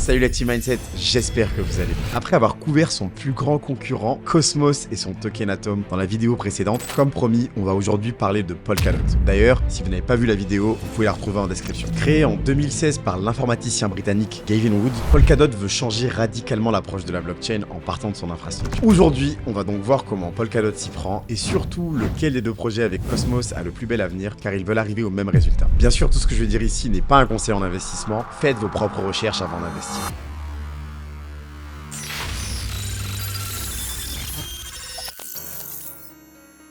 Salut la Team Mindset, j'espère que vous allez bien. Après avoir couvert son plus grand concurrent, Cosmos et son token Atom dans la vidéo précédente, comme promis, on va aujourd'hui parler de Polkadot. D'ailleurs, si vous n'avez pas vu la vidéo, vous pouvez la retrouver en description. Créé en 2016 par l'informaticien britannique Gavin Wood, Polkadot veut changer radicalement l'approche de la blockchain en partant de son infrastructure. Aujourd'hui, on va donc voir comment Polkadot s'y prend et surtout lequel des deux projets avec Cosmos a le plus bel avenir car ils veulent arriver au même résultat. Bien sûr, tout ce que je vais dire ici n'est pas un conseil en investissement, faites vos propres recherches avant d'investir.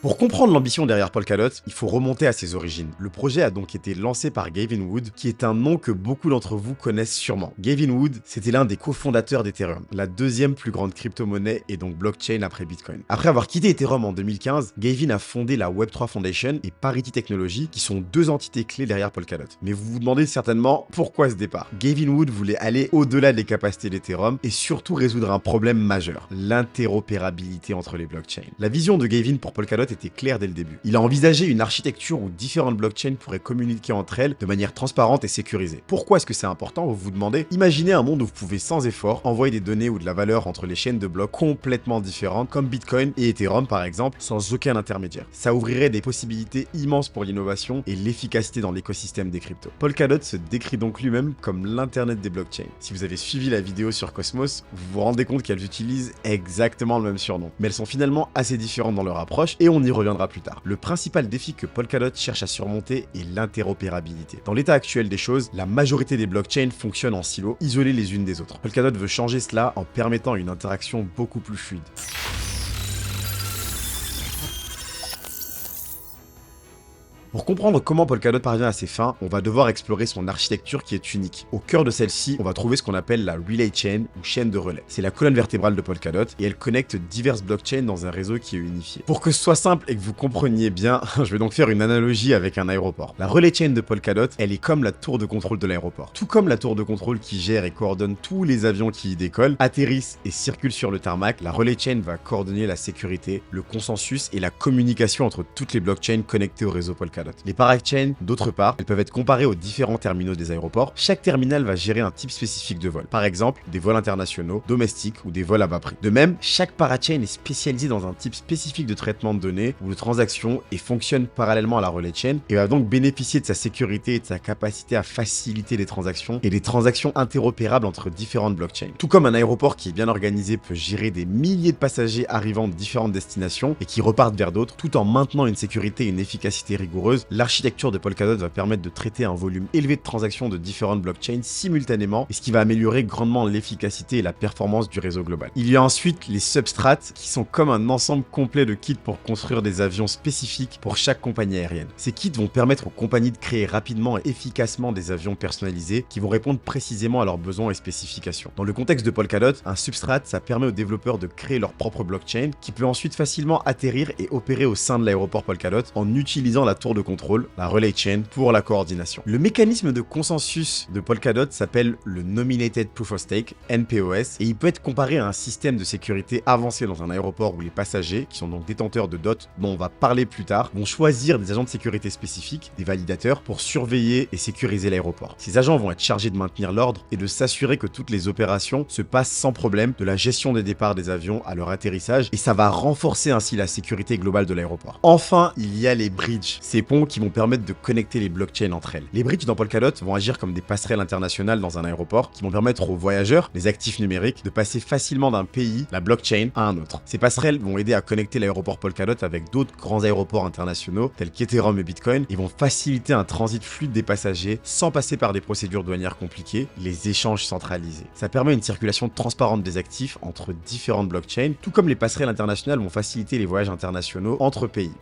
Pour comprendre l'ambition derrière Polkadot, il faut remonter à ses origines. Le projet a donc été lancé par Gavin Wood, qui est un nom que beaucoup d'entre vous connaissent sûrement. Gavin Wood, c'était l'un des cofondateurs d'Ethereum, la deuxième plus grande crypto-monnaie et donc blockchain après Bitcoin. Après avoir quitté Ethereum en 2015, Gavin a fondé la Web3 Foundation et Parity Technologies, qui sont deux entités clés derrière Polkadot. Mais vous vous demandez certainement pourquoi ce départ. Gavin Wood voulait aller au-delà des capacités d'Ethereum et surtout résoudre un problème majeur, l'interopérabilité entre les blockchains. La vision de Gavin pour Polkadot était clair dès le début. Il a envisagé une architecture où différentes blockchains pourraient communiquer entre elles de manière transparente et sécurisée. Pourquoi est-ce que c'est important, vous vous demandez? Imaginez un monde où vous pouvez sans effort envoyer des données ou de la valeur entre les chaînes de blocs complètement différentes comme Bitcoin et Ethereum par exemple, sans aucun intermédiaire. Ça ouvrirait des possibilités immenses pour l'innovation et l'efficacité dans l'écosystème des cryptos. Polkadot se décrit donc lui-même comme l'internet des blockchains. Si vous avez suivi la vidéo sur Cosmos, vous vous rendez compte qu'elles utilisent exactement le même surnom. Mais elles sont finalement assez différentes dans leur approche et on y reviendra plus tard. Le principal défi que Polkadot cherche à surmonter est l'interopérabilité. Dans l'état actuel des choses, la majorité des blockchains fonctionnent en silos, isolés les unes des autres. Polkadot veut changer cela en permettant une interaction beaucoup plus fluide. Pour comprendre comment Polkadot parvient à ses fins, on va devoir explorer son architecture qui est unique. Au cœur de celle-ci, on va trouver ce qu'on appelle la Relay Chain ou chaîne de relais. C'est la colonne vertébrale de Polkadot et elle connecte diverses blockchains dans un réseau qui est unifié. Pour que ce soit simple et que vous compreniez bien, je vais donc faire une analogie avec un aéroport. La Relay Chain de Polkadot, elle est comme la tour de contrôle de l'aéroport. Tout comme la tour de contrôle qui gère et coordonne tous les avions qui y décollent, atterrissent et circulent sur le tarmac, la Relay Chain va coordonner la sécurité, le consensus et la communication entre toutes les blockchains connectées au réseau Polkadot. Les parachains, d'autre part, elles peuvent être comparées aux différents terminaux des aéroports. Chaque terminal va gérer un type spécifique de vol. Par exemple, des vols internationaux, domestiques ou des vols à bas prix. De même, chaque parachain est spécialisé dans un type spécifique de traitement de données ou de transactions et fonctionne parallèlement à la relay chain et va donc bénéficier de sa sécurité et de sa capacité à faciliter les transactions et les transactions interopérables entre différentes blockchains. Tout comme un aéroport qui est bien organisé peut gérer des milliers de passagers arrivant de différentes destinations et qui repartent vers d'autres, tout en maintenant une sécurité et une efficacité rigoureuse, l'architecture de Polkadot va permettre de traiter un volume élevé de transactions de différentes blockchains simultanément, et ce qui va améliorer grandement l'efficacité et la performance du réseau global. Il y a ensuite les substrates, qui sont comme un ensemble complet de kits pour construire des avions spécifiques pour chaque compagnie aérienne. Ces kits vont permettre aux compagnies de créer rapidement et efficacement des avions personnalisés qui vont répondre précisément à leurs besoins et spécifications. Dans le contexte de Polkadot, un substrate, ça permet aux développeurs de créer leur propre blockchain, qui peut ensuite facilement atterrir et opérer au sein de l'aéroport Polkadot en utilisant la tour de contrôle, la relay chain, pour la coordination. Le mécanisme de consensus de Polkadot s'appelle le Nominated Proof of Stake, NPOS, et il peut être comparé à un système de sécurité avancé dans un aéroport où les passagers, qui sont donc détenteurs de DOT, dont on va parler plus tard, vont choisir des agents de sécurité spécifiques, des validateurs, pour surveiller et sécuriser l'aéroport. Ces agents vont être chargés de maintenir l'ordre et de s'assurer que toutes les opérations se passent sans problème, de la gestion des départs des avions à leur atterrissage, et ça va renforcer ainsi la sécurité globale de l'aéroport. Enfin, il y a les bridges, ces ponts qui vont permettre de connecter les blockchains entre elles. Les bridges dans Polkadot vont agir comme des passerelles internationales dans un aéroport qui vont permettre aux voyageurs, les actifs numériques, de passer facilement d'un pays, la blockchain, à un autre. Ces passerelles vont aider à connecter l'aéroport Polkadot avec d'autres grands aéroports internationaux tels qu'Ethereum et Bitcoin et vont faciliter un transit fluide des passagers sans passer par des procédures douanières compliquées, les échanges centralisés. Ça permet une circulation transparente des actifs entre différentes blockchains, tout comme les passerelles internationales vont faciliter les voyages internationaux entre pays.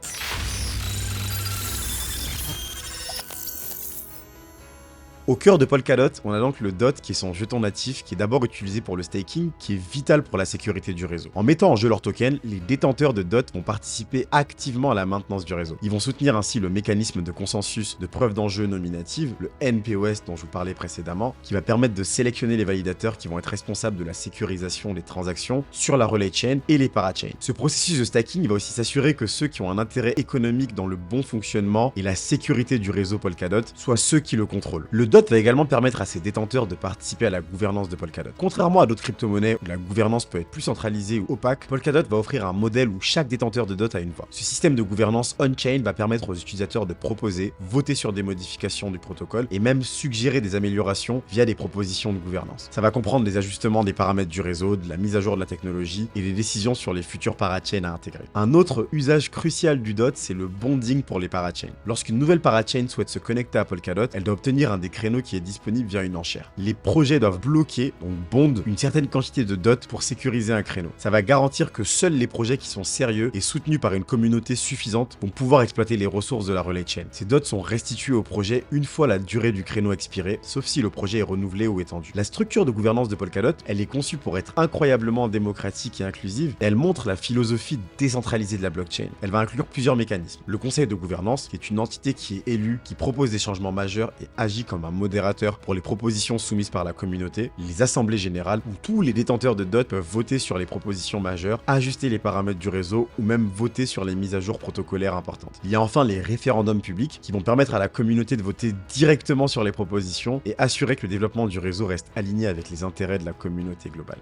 Au cœur de Polkadot, on a donc le DOT qui est son jeton natif qui est d'abord utilisé pour le staking qui est vital pour la sécurité du réseau. En mettant en jeu leur token, les détenteurs de DOT vont participer activement à la maintenance du réseau. Ils vont soutenir ainsi le mécanisme de consensus de preuve d'enjeu nominative, le NPOS dont je vous parlais précédemment, qui va permettre de sélectionner les validateurs qui vont être responsables de la sécurisation des transactions sur la relay chain et les parachains. Ce processus de stacking va aussi s'assurer que ceux qui ont un intérêt économique dans le bon fonctionnement et la sécurité du réseau Polkadot soient ceux qui le contrôlent. Le DOT va également permettre à ses détenteurs de participer à la gouvernance de Polkadot. Contrairement à d'autres crypto-monnaies où la gouvernance peut être plus centralisée ou opaque, Polkadot va offrir un modèle où chaque détenteur de DOT a une voix. Ce système de gouvernance on-chain va permettre aux utilisateurs de proposer, voter sur des modifications du protocole et même suggérer des améliorations via des propositions de gouvernance. Ça va comprendre des ajustements des paramètres du réseau, de la mise à jour de la technologie et des décisions sur les futurs parachains à intégrer. Un autre usage crucial du DOT, c'est le bonding pour les parachains. Lorsqu'une nouvelle parachain souhaite se connecter à Polkadot, elle doit obtenir un des créneaux qui est disponible via une enchère. Les projets doivent bloquer, donc bond, une certaine quantité de DOT pour sécuriser un créneau. Ça va garantir que seuls les projets qui sont sérieux et soutenus par une communauté suffisante vont pouvoir exploiter les ressources de la relay chain. Ces DOT sont restitués au projet une fois la durée du créneau expirée, sauf si le projet est renouvelé ou étendu. La structure de gouvernance de Polkadot, elle est conçue pour être incroyablement démocratique et inclusive, et elle montre la philosophie décentralisée de la blockchain. Elle va inclure plusieurs mécanismes. Le conseil de gouvernance, qui est une entité qui est élue, qui propose des changements majeurs et agit comme un modérateur pour les propositions soumises par la communauté. Les assemblées générales, où tous les détenteurs de DOT peuvent voter sur les propositions majeures, ajuster les paramètres du réseau ou même voter sur les mises à jour protocolaires importantes. Il y a enfin les référendums publics qui vont permettre à la communauté de voter directement sur les propositions et assurer que le développement du réseau reste aligné avec les intérêts de la communauté globale.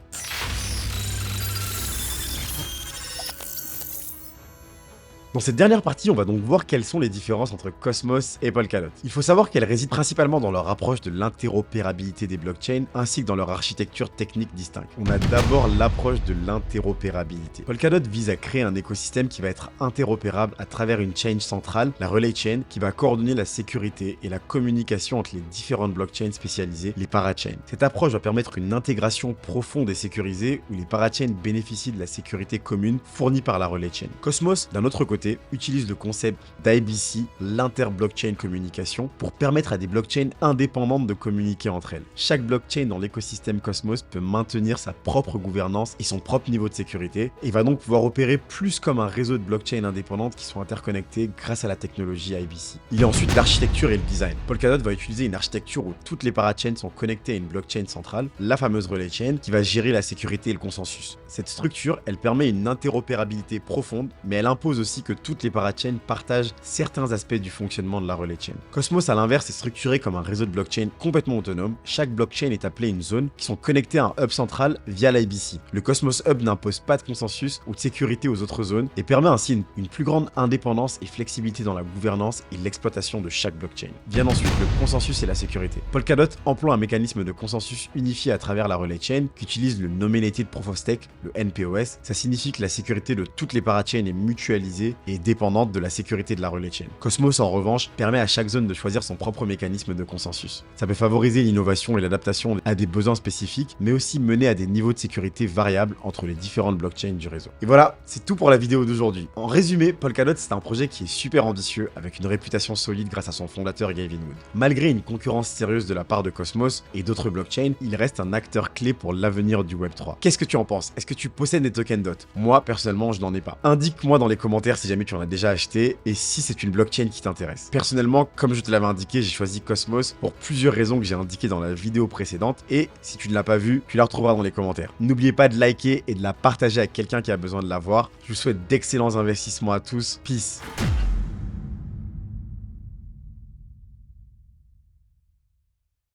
Dans cette dernière partie, on va donc voir quelles sont les différences entre Cosmos et Polkadot. Il faut savoir qu'elles résident principalement dans leur approche de l'interopérabilité des blockchains ainsi que dans leur architecture technique distincte. On a d'abord l'approche de l'interopérabilité. Polkadot vise à créer un écosystème qui va être interopérable à travers une chain centrale, la relay chain, qui va coordonner la sécurité et la communication entre les différentes blockchains spécialisées, les parachains. Cette approche va permettre une intégration profonde et sécurisée où les parachains bénéficient de la sécurité commune fournie par la relay chain. Cosmos, d'un autre côté, utilise le concept d'IBC, l'inter-blockchain communication, pour permettre à des blockchains indépendantes de communiquer entre elles. Chaque blockchain dans l'écosystème Cosmos peut maintenir sa propre gouvernance et son propre niveau de sécurité, et va donc pouvoir opérer plus comme un réseau de blockchains indépendantes qui sont interconnectées grâce à la technologie IBC. Il y a ensuite l'architecture et le design. Polkadot va utiliser une architecture où toutes les parachains sont connectées à une blockchain centrale, la fameuse relay chain, qui va gérer la sécurité et le consensus. Cette structure, elle permet une interopérabilité profonde, mais elle impose aussi que toutes les parachains partagent certains aspects du fonctionnement de la relay chain. Cosmos, à l'inverse, est structuré comme un réseau de blockchains complètement autonome. Chaque blockchain est appelée une zone qui sont connectées à un hub central via l'IBC. Le Cosmos Hub n'impose pas de consensus ou de sécurité aux autres zones et permet ainsi une plus grande indépendance et flexibilité dans la gouvernance et l'exploitation de chaque blockchain. Vient ensuite le consensus et la sécurité. Polkadot emploie un mécanisme de consensus unifié à travers la relay chain qui utilise le Nominated Proof of Stake, le NPOS. Ça signifie que la sécurité de toutes les parachains est mutualisée et dépendante de la sécurité de la relay chain. Cosmos, en revanche, permet à chaque zone de choisir son propre mécanisme de consensus. Ça peut favoriser l'innovation et l'adaptation à des besoins spécifiques, mais aussi mener à des niveaux de sécurité variables entre les différentes blockchains du réseau. Et voilà, c'est tout pour la vidéo d'aujourd'hui. En résumé, Polkadot, c'est un projet qui est super ambitieux, avec une réputation solide grâce à son fondateur Gavin Wood. Malgré une concurrence sérieuse de la part de Cosmos et d'autres blockchains, il reste un acteur clé pour l'avenir du Web3. Qu'est-ce que tu en penses? Est-ce que tu possèdes des tokens DOT? Moi, personnellement, je n'en ai pas. Indique-moi dans les commentaires si jamais tu en as déjà acheté et si c'est une blockchain qui t'intéresse. Personnellement, comme je te l'avais indiqué, j'ai choisi Cosmos pour plusieurs raisons que j'ai indiquées dans la vidéo précédente et si tu ne l'as pas vue, tu la retrouveras dans les commentaires. N'oubliez pas de liker et de la partager avec quelqu'un qui a besoin de la voir. Je vous souhaite d'excellents investissements à tous. Peace.